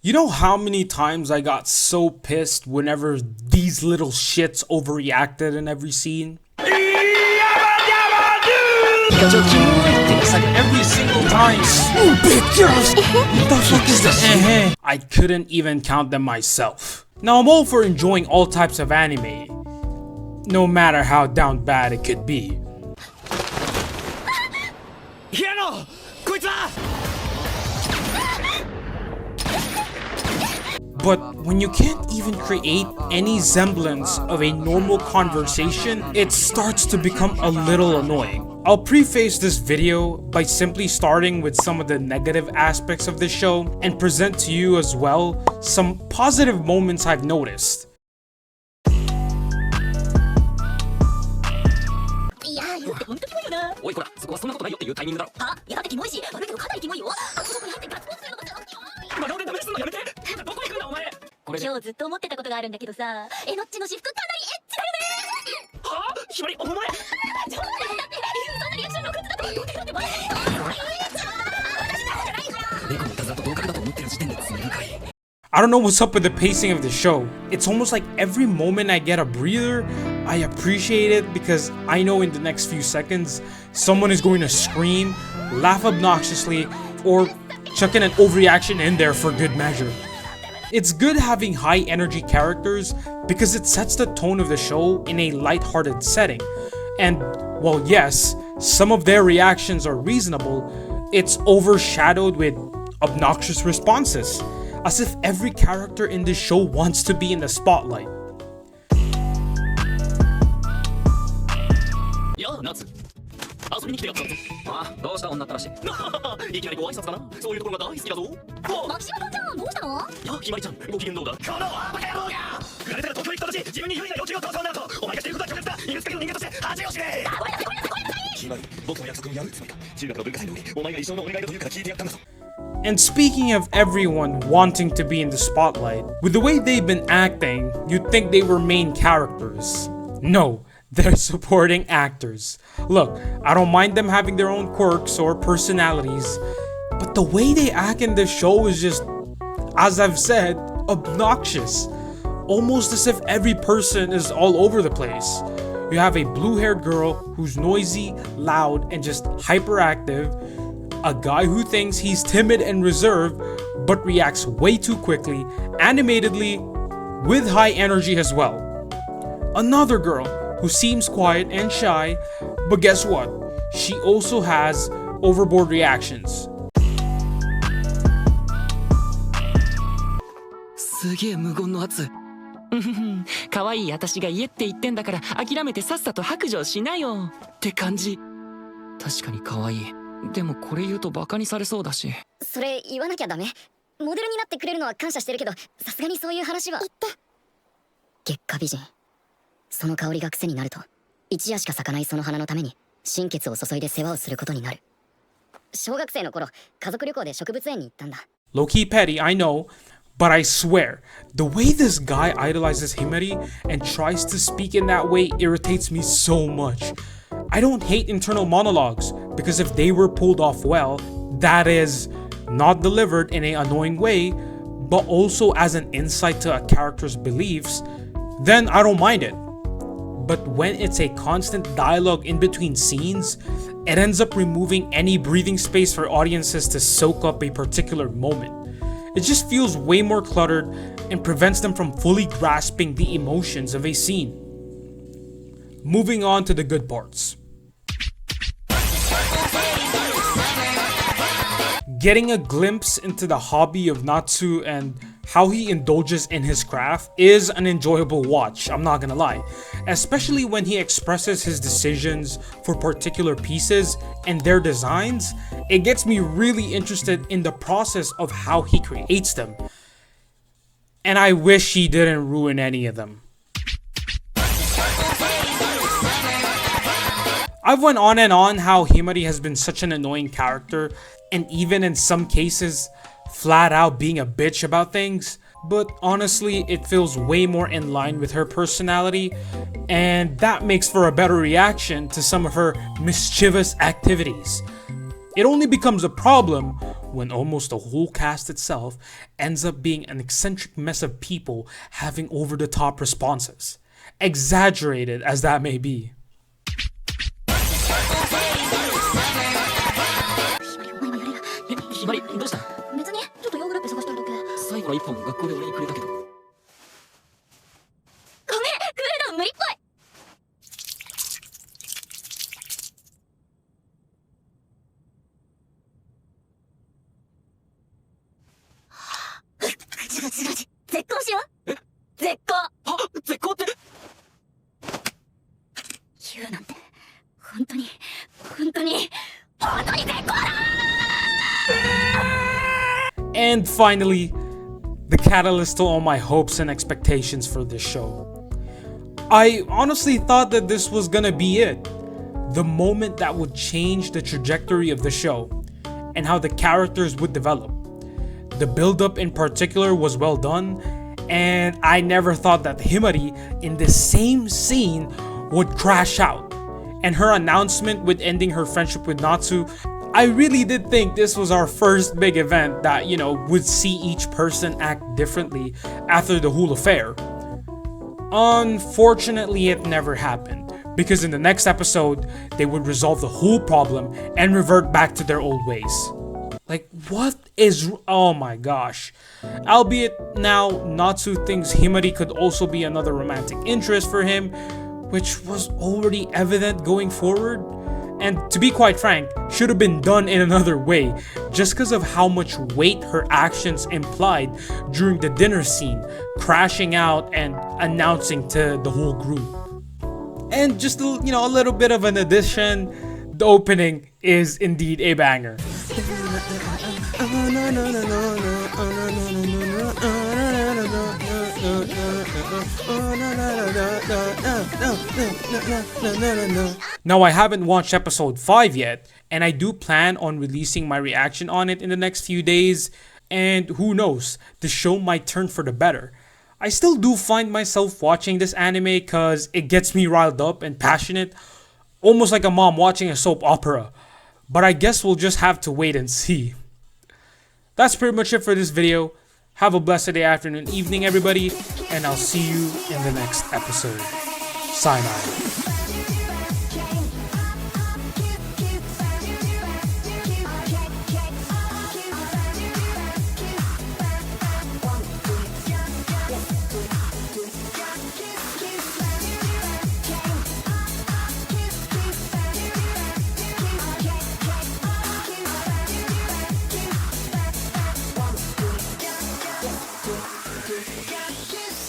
You know how many times I got so pissed whenever these little shits overreacted in every scene? It's like every single time. Stupid girls! What the fuck is this? I couldn't even count them myself. Now I'm all for enjoying all types of anime, no matter how down bad it could be. But when you can't even create any semblance of a normal conversation, it starts to become a little annoying. I'll preface this video by simply starting with some of the negative aspects of this show and present to you as well some positive moments I've noticed. I don't know what's up with the pacing of the show. It's almost like every moment I get a breather, I appreciate it because I know in the next few seconds, someone is going to scream, laugh obnoxiously, or chuck in an overreaction in there for good measure. It's good having high energy characters because it sets the tone of the show in a lighthearted setting. And while yes, some of their reactions are reasonable, it's overshadowed with obnoxious responses, as if every character in this show wants to be in the spotlight. And speaking of everyone wanting to be in the spotlight, with the way they've been acting, you'd think they were main characters. No, they're supporting actors. Look, I don't mind them having their own quirks or personalities, but the way they act in this show is just, as I've said, obnoxious. Almost as if every person is all over the place. You have a blue-haired girl who's noisy, loud, and just hyperactive. A guy who thinks he's timid and reserved, but reacts way too quickly, animatedly, with high energy as well. Another girl who seems quiet and shy, but guess what? She also has overboard reactions. すげえ無言の圧。可愛い私が家って言ってんだから諦めてさっさと白状しなよって感じ。確かに可愛い。でもこれ言うとバカにされそうだし。それ言わなきゃダメ。モデルになってくれるのは感謝してるけど、さすがにそういう話は。言って。月下美人。その香りが癖になると、一夜しか咲かないその花のために心血を注いで世話をすることになる。小学生の頃、家族旅行で植物園に行ったんだ。Low-key petty, I know, but I swear, the way this guy idolizes Himari and tries to speak in that way irritates me so much. I don't hate internal monologues, because if they were pulled off well, that is, not delivered in an annoying way, but also as an insight to a character's beliefs, then I don't mind it. But when it's a constant dialogue in between scenes, it ends up removing any breathing space for audiences to soak up a particular moment. It just feels way more cluttered and prevents them from fully grasping the emotions of a scene. Moving on to the good parts. Getting a glimpse into the hobby of Natsu and how he indulges in his craft is an enjoyable watch, I'm not gonna lie. Especially when he expresses his decisions for particular pieces and their designs, it gets me really interested in the process of how he creates them. And I wish he didn't ruin any of them. I've went on and on how Himari has been such an annoying character, and even in some cases, flat out being a bitch about things, but honestly, it feels way more in line with her personality, and that makes for a better reaction to some of her mischievous activities. It only becomes a problem when almost the whole cast itself ends up being an eccentric mess of people having over-the-top responses, exaggerated as that may be. ひまりどうした？別にちょっとヨーグループ探してるだけ。最後の一本も学校で俺にくれたけど。ごめん、クールダウン無理っぽい。絶交しよう。絶交。あ、絶交って。言うなんて本当に絶交だ。 And finally, the catalyst to all my hopes and expectations for this show. I honestly thought that this was gonna be it. The moment that would change the trajectory of the show and how the characters would develop. The build-up in particular was well done, and I never thought that Himari in the same scene would crash out. And her announcement with ending her friendship with Natsu, I really did think this was our first big event that, would see each person act differently after the whole affair. Unfortunately, it never happened, because in the next episode, they would resolve the whole problem and revert back to their old ways. Like, what is... Oh my gosh. Albeit now, Natsu thinks Himari could also be another romantic interest for him, which was already evident going forward. And to be quite frank, should have been done in another way, just because of how much weight her actions implied during the dinner scene, crashing out and announcing to the whole group. And just a little bit of an addition, the opening is indeed a banger. Now, I haven't watched episode 5 yet, and I do plan on releasing my reaction on it in the next few days, and who knows, the show might turn for the better. I still do find myself watching this anime because it gets me riled up and passionate, almost like a mom watching a soap opera, but I guess we'll just have to wait and see. That's pretty much it for this video. Have a blessed day, afternoon, evening, everybody, and I'll see you in the next episode. Sayonara. Kiss.